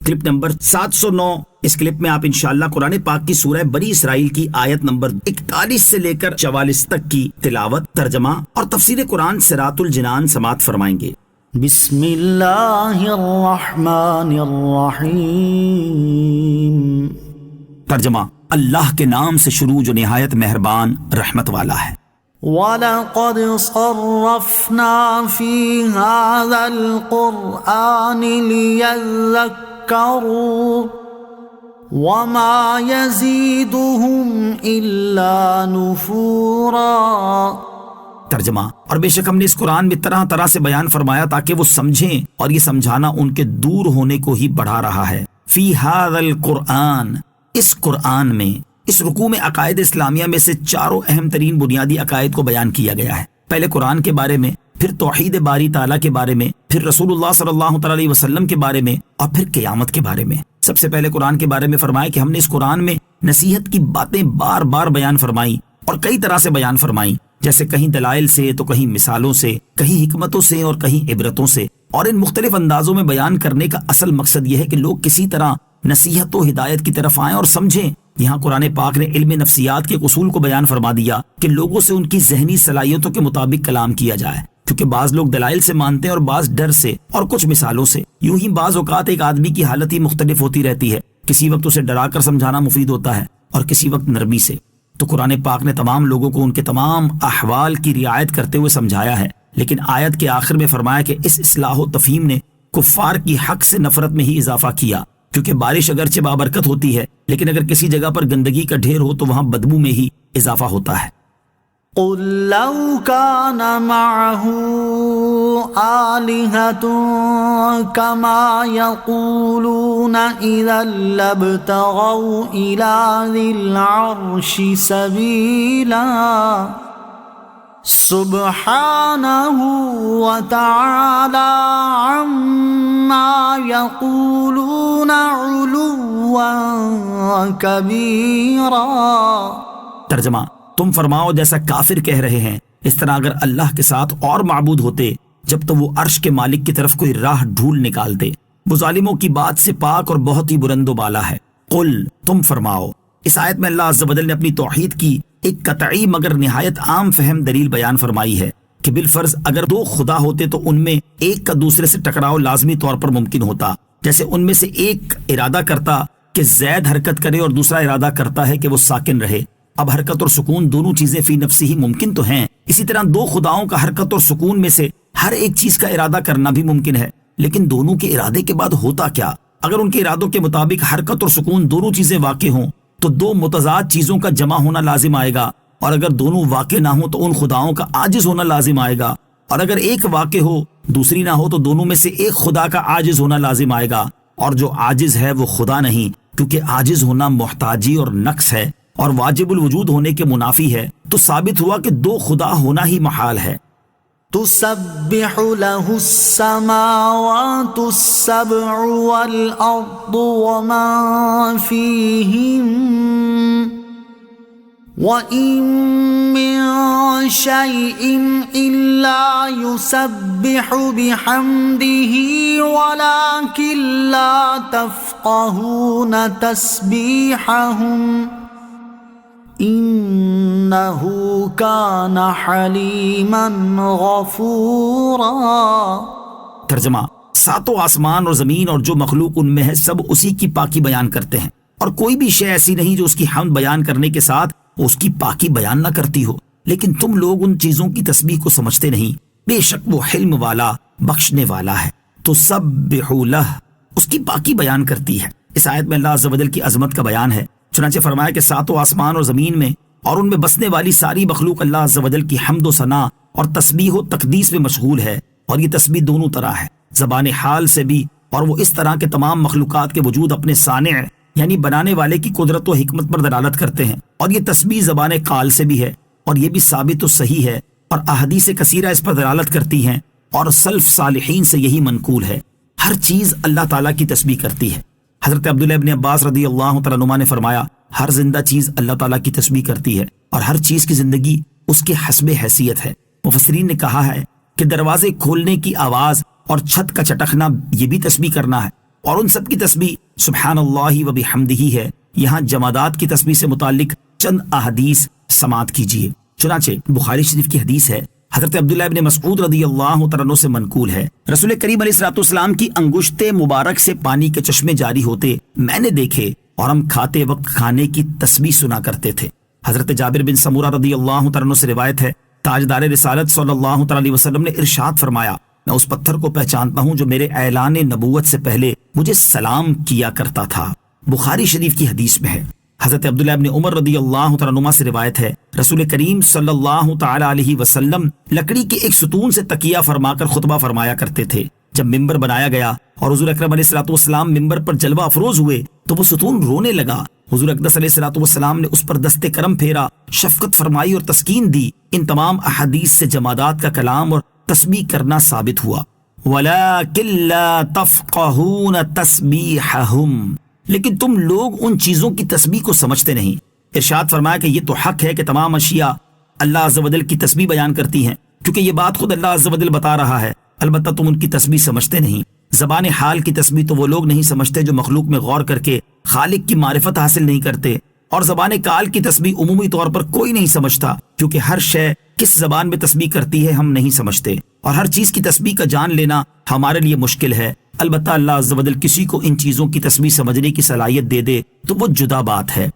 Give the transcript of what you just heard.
Clip number 709۔ اس clip میں آپ انشاءاللہ قرآن پاک کی سورہ بنی اسرائیل کی آیت نمبر 41 سے لے کر 44 تک کی تلاوت، ترجمہ اور تفسیر قرآن صراط الجنان سماعت فرمائیں گے۔ بسم اللہ الرحمن الرحیم۔ ترجمہ، اللہ کے نام سے شروع جو نہایت مہربان رحمت والا ہے۔ وَلَقَدْ صَرَّفْنَا فِي هَذَا الْقُرْآنِ لِيَذَّكَّرُوا وَمَا يَزِيدُهُمْ إِلَّا نُفُورًا۔ ترجمہ، اور بے شک ہم نے اس قرآن میں طرح طرح سے بیان فرمایا تاکہ وہ سمجھیں، اور یہ سمجھانا ان کے دور ہونے کو ہی بڑھا رہا ہے۔ فی ھذا القرآن، اس قرآن میں، اس رکوع میں عقائد اسلامیہ میں سے چاروں اہم ترین بنیادی عقائد کو بیان کیا گیا ہے۔ پہلے قرآن کے بارے میں، پھر توحید باری تعالیٰ کے بارے میں، پھر رسول اللہ صلی اللہ تعالی علیہ وسلم کے بارے میں، اور پھر قیامت کے بارے میں۔ سب سے پہلے قرآن کے بارے میں فرمایا کہ ہم نے اس قرآن میں نصیحت کی باتیں بار بار بیان فرمائی اور کئی طرح سے بیان فرمائی، جیسے کہیں دلائل سے تو کہیں مثالوں سے، کہیں حکمتوں سے اور کہیں عبرتوں سے۔ اور ان مختلف اندازوں میں بیان کرنے کا اصل مقصد یہ ہے کہ لوگ کسی طرح نصیحت و ہدایت کی طرف آئیں اور سمجھیں۔ یہاں قرآن پاک نے علم نفسیات کے اصول کو بیان فرما دیا کہ لوگوں سے ان کی ذہنی صلاحیتوں کے مطابق کلام کیا جائے، کیونکہ بعض لوگ دلائل سے مانتے ہیں اور بعض ڈر سے اور کچھ مثالوں سے۔ یوں ہی بعض اوقات ایک آدمی کی حالت ہی مختلف ہوتی رہتی ہے، کسی وقت اسے ڈرا کر سمجھانا مفید ہوتا ہے اور کسی وقت نرمی سے۔ تو قرآن پاک نے تمام لوگوں کو ان کے تمام احوال کی رعایت کرتے ہوئے سمجھایا ہے، لیکن آیت کے آخر میں فرمایا کہ اس اصلاح و تفہیم نے کفار کی حق سے نفرت میں ہی اضافہ کیا، کیونکہ بارش اگرچہ بابرکت ہوتی ہے، لیکن اگر کسی جگہ پر گندگی کا ڈھیر ہو تو وہاں بدبو میں ہی اضافہ ہوتا ہے۔ قُل لَّوْ كَانَ مَعَهُ آلِهَةٌ كَمَا يَقُولُونَ إِذًا لَّابْتَغَوْا إِلَىٰ ذِي الْعَرْشِ سَبِيلًا سُبْحَانَهُ وَتَعَالَىٰ عَمَّا يَقُولُونَ عُلُوًّا كَبِيرًا۔ ترجمہ، تم فرماؤ جیسا کافر کہہ رہے ہیں، اس طرح اگر اللہ کے ساتھ اور معبود ہوتے جب تو وہ عرش کے مالک کی طرف کوئی راہ ڈھونڈ نکالتے۔ وہ ظالموں کی بات سے پاک اور بہت ہی بلند و بالا ہے۔ قل، تم فرماؤ۔ اس آیت میں اللہ عز و جل نے اپنی توحید کی ایک قطعی مگر نہایت عام فہم دلیل بیان فرمائی ہے کہ بالفرض اگر دو خدا ہوتے تو ان میں ایک کا دوسرے سے ٹکراؤ لازمی طور پر ممکن ہوتا، جیسے ان میں سے ایک ارادہ کرتا کہ زید حرکت کرے اور دوسرا ارادہ کرتا ہے کہ وہ ساکن رہے۔ اب حرکت اور سکون دونوں چیزیں فی نفسی ہی ممکن تو ہیں، اسی طرح دو خداؤں کا حرکت اور سکون میں سے ہر ایک چیز کا ارادہ کرنا بھی ممکن ہے، لیکن دونوں کے ارادے کے بعد ہوتا کیا؟ اگر ان کے ارادوں کے مطابق حرکت اور سکون دونوں چیزیں واقع ہوں تو دو متضاد چیزوں کا جمع ہونا لازم آئے گا، اور اگر دونوں واقع نہ ہوں تو ان خداؤں کا عاجز ہونا لازم آئے گا، اور اگر ایک واقع ہو دوسری نہ ہو تو دونوں میں سے ایک خدا کا عاجز ہونا لازم آئے گا، اور جو عاجز ہے وہ خدا نہیں، کیونکہ عاجز ہونا محتاجی اور نقص ہے اور واجب الوجود ہونے کے منافی ہے، تو ثابت ہوا کہ دو خدا ہونا ہی محال ہے۔ تسبح له السماوات السبع والأرض ومن فيهن وَإِن مِّن شَيْءٍ إِلَّا يُسَبِّحُ بِحَمْدِهِ وَلَٰكِن لَّا تَفْقَهُونَ تَسْبِيحَهُمْ إِنَّهُ كَانَ حَلِيمًا غَفُورًا۔ ترجمہ، ساتوں آسمان اور زمین اور جو مخلوق ان میں ہے سب اسی کی پاکی بیان کرتے ہیں، اور کوئی بھی شے ایسی نہیں جو اس کی حمد بیان کرنے کے ساتھ اس کی پاکی بیان نہ کرتی ہو، لیکن تم لوگ ان چیزوں کی تسبیح کو سمجھتے نہیں۔ بے شک وہ حلم والا، بخشنے والا ہے۔ تو سبح لہ، اس کی پاکی بیان کرتی ہے۔ اس آیت میں اللہ عز و جل کی عظمت کا بیان ہے، چنانچہ فرمایا کہ ساتوں آسمان اور زمین میں اور ان میں بسنے والی ساری مخلوق اللہ عز و جل کی حمد و ثنا اور تسبیح و تقدیس میں مشغول ہے، اور یہ تسبیح دونوں طرح ہے، زبان حال سے بھی، اور وہ اس طرح کہ تمام مخلوقات کے وجود اپنے صانع یعنی بنانے والے کی قدرت و حکمت پر دلالت کرتے ہیں، اور یہ تسبیح زبان قال سے بھی ہے، اور یہ بھی ثابت و صحیح ہے، اور احادیث کثیرہ اس پر دلالت کرتی ہیں، اور سلف صالحین سے یہی منقول ہے۔ ہر چیز اللہ تعالیٰ کی تسبیح کرتی ہے۔ حضرت عبداللہ ابن عباس رضی اللہ تعالیٰ عنہما نے فرمایا، ہر زندہ چیز اللہ تعالیٰ کی تسبیح کرتی ہے، اور ہر چیز کی زندگی اس کے حسب حیثیت ہے۔ مفسرین نے کہا ہے کہ دروازے کھولنے کی آواز اور چھت کا چٹکنا یہ بھی تسبیح کرنا ہے، اور ان سب کی تسبیح سبحان اللہ و بحمدہ ہے۔ یہاں جمادات کی تسبیح سے متعلق چند احادیث سماعت کیجیے۔ چنانچہ بخاری شریف کی حدیث ہے، حضرت عبداللہ ابن مسعود رضی اللہ تعالیٰ عنہ سے منقول ہے، رسول کریم علیہ الصلوۃ والسلام کی انگشت مبارک سے پانی کے چشمے جاری ہوتے میں نے دیکھے، اور ہم کھاتے وقت کھانے کی تسبیح سنا کرتے تھے۔ حضرت جابر بن سمورہ رضی اللہ تعالیٰ عنہ سے روایت ہے، تاجدار رسالت صلی اللہ تعالیٰ علیہ وسلم نے ارشاد فرمایا، میں اس پتھر کو پہچانتا ہوں جو میرے اعلان نبوت سے پہلے مجھے سلام کیا کرتا تھا۔ بخاری شریف کی حدیث میں ہے، حضرت عبداللہ ابن عمر رضی اللہ تعالیٰ عنہ سے روایت ہے، رسول کریم صلی اللہ تعالیٰ علیہ وسلم لکڑی کے ایک ستون سے تکیہ فرما کر خطبہ فرمایا کرتے تھے۔ جب ممبر بنایا گیا اور حضور اکرم علیہ الصلوۃ والسلام ممبر پر جلوہ افروز ہوئے تو وہ ستون رونے لگا۔ حضور اقدس علیہ الصلوۃ والسلام نے اس پر دست کرم پھیرا، شفقت فرمائی اور تسکین دی۔ ان تمام احادیث سے جمادات کا کلام اور تسبیح کرنا ثابت ہوا۔ وَلَٰكِن لَّا تَفْقَهُونَ تَسْبِيحَهُمْ، لیکن تم لوگ ان چیزوں کی تسبیح کو سمجھتے نہیں۔ ارشاد فرمایا کہ یہ تو حق ہے کہ تمام اشیاء اللہ عز و جل کی تسبیح بیان کرتی ہیں، کیونکہ یہ بات خود اللہ عز و جل بتا رہا ہے، البتہ تم ان کی تسبیح سمجھتے نہیں۔ زبان حال کی تسبیح تو وہ لوگ نہیں سمجھتے جو مخلوق میں غور کر کے خالق کی معرفت حاصل نہیں کرتے، اور زبان کال کی تسبیح عمومی طور پر کوئی نہیں سمجھتا، کیونکہ ہر شے کس زبان میں تسبیح کرتی ہے ہم نہیں سمجھتے، اور ہر چیز کی تسبیح کا جان لینا ہمارے لیے مشکل ہے۔ البتہ اللہ عز و جل کسی کو ان چیزوں کی تسبیح سمجھنے کی صلاحیت دے دے تو وہ جدا بات ہے۔